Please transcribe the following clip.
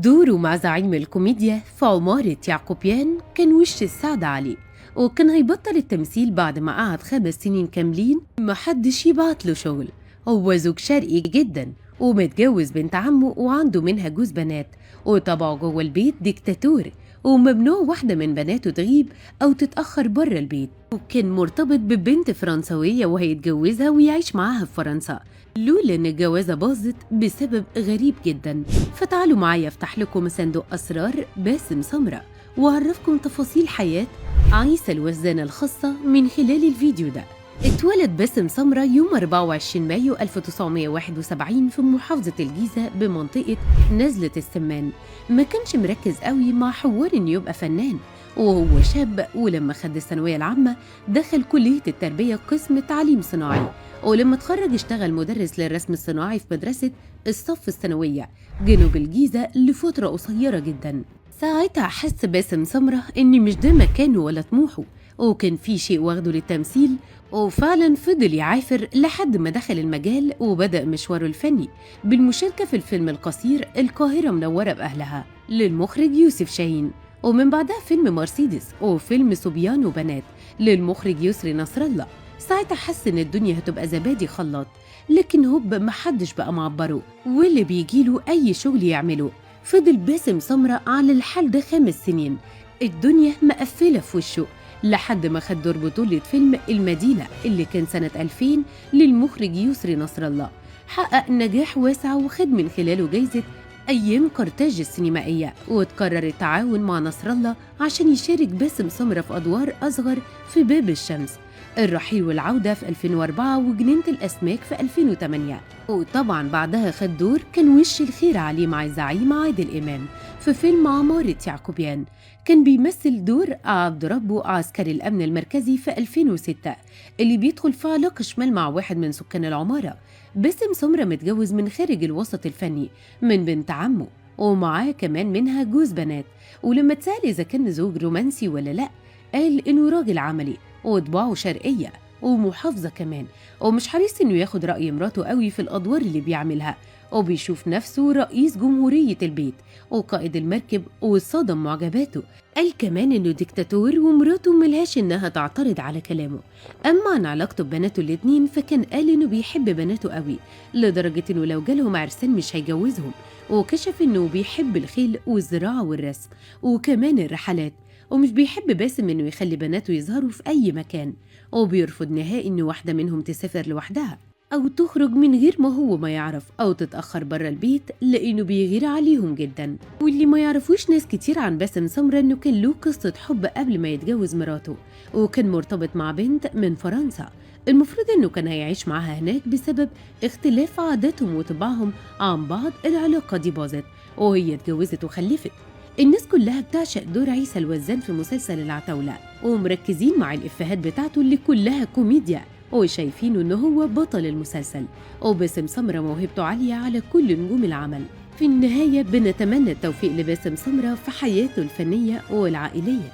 دوره مع زعيم الكوميديا في عمارة يعقوبيان كان وش السعادة عليه، وكان هيبطل التمثيل بعد ما قعد 5 سنين كاملين محدش يبعت له شغل. هو زوج شرقي جدا ومتجوز بنت عمه وعنده منها جوز بنات، وطبعه جوه البيت ديكتاتور وممنوع واحدة من بناته تغيب أو تتأخر بره البيت. وكان مرتبط ببنت فرنسوية وهيتجوزها ويعيش معاها في فرنسا، لولا إن الجوازة باظت بسبب غريب جدا. فتعالوا معايا افتح لكم صندوق أسرار باسم سمرة وأعرفكم تفاصيل حياة عيسى الوزانة الخاصة من خلال الفيديو ده. اتولد باسم سمرة يوم 24 مايو 1971 في محافظة الجيزة بمنطقة نزلة السمان. ما كانش مركز قوي مع حوار إنه يبقى فنان وهو شاب، ولما خد الثانوية العامة دخل كلية التربية قسم تعليم صناعي، ولما اتخرج اشتغل مدرس للرسم الصناعي في مدرسة الصف الثانوية جنوب الجيزة لفترة قصيرة جدا. ساعتها حس باسم سمرة إن مش ده مكانه ولا طموحه، وكان في شيء واخده للتمثيل، وفعلا فضل يعافر لحد ما دخل المجال وبدأ مشواره الفني بالمشاركة في الفيلم القصير القاهرة منورة بأهلها للمخرج يوسف شاهين، ومن بعدها فيلم مرسيدس وفيلم صبيان وبنات للمخرج يسري نصر الله. ساعتها حس ان الدنيا هتبقى زبادي خلاط، لكن هوب محدش بقى معبره واللي بيجيله اي شغل يعمله. فضل باسم سمرة على الحال ده 5 سنين، الدنيا مقفلة في وشه، لحد ما خد دور بطولة فيلم المدينة اللي كان سنة 2000 للمخرج يسري نصر الله. حقق نجاح واسع وخد من خلاله جايزة أيام قرطاج السينمائية، وتقرر التعاون مع نصر الله عشان يشارك باسم سمرة في أدوار أصغر في باب الشمس، الرحيل والعودة في 2004 وجنينة الأسماك في 2008. وطبعا بعدها خد دور كان وش الخير عليه مع الزعيم عادل إمام في فيلم عمارة يعقوبيان، كان بيمثل دور عبد ربه عسكري الأمن المركزي في 2006 اللي بيدخل في علاقة شمال مع واحد من سكان العمارة. باسم سمرة متجوز من خارج الوسط الفني من بنت عمه، ومعاه كمان منها جوز بنات، ولما اتسأل إذا كان زوج رومانسي ولا لأ قال إنه راجل عملي وطباعه شرقية ومحافظة كمان، ومش حريص إنه ياخد رأي مراته قوي في الأدوار اللي بيعملها، وبيشوف نفسه رئيس جمهورية البيت وقائد المركب وصدم معجباته. قال كمان إنه ديكتاتور ومراته ملهاش إنها تعترض على كلامه. أما عن علاقته ببناته الاتنين فكان قال إنه بيحب بناته قوي لدرجة إنه لو جالهم عرسان مش هيجوزهم، وكشف إنه بيحب الخيل والزراعة والرسم وكمان الرحلات، ومش بيحب باسم إنه يخلي بناته يظهروا في أي مكان، وبيرفض نهائي إن واحدة منهم تسافر لوحدها أو تخرج من غير ما هو ما يعرف أو تتأخر برا البيت لأنه بيغير عليهم جدا. واللي ما يعرفوش ناس كتير عن باسم سمرة إنه كان له قصة حب قبل ما يتجوز مراته، وكان مرتبط مع بنت من فرنسا، المفروض إنه كان هيعيش معاها هناك بسبب اختلاف عاداتهم وطباعهم عن بعض. العلاقة دي باظت وهي اتجوزت وخلفت. الناس كلها بتعشق دور عيسى الوزان في مسلسل العتاولة، ومركزين مع الإفيهات بتاعته اللي كلها كوميديا، وشايفينه إنه هو بطل المسلسل، وباسم سمرة موهبته عالية على كل نجوم العمل. في النهاية بنتمنى التوفيق لباسم سمرة في حياته الفنية والعائلية.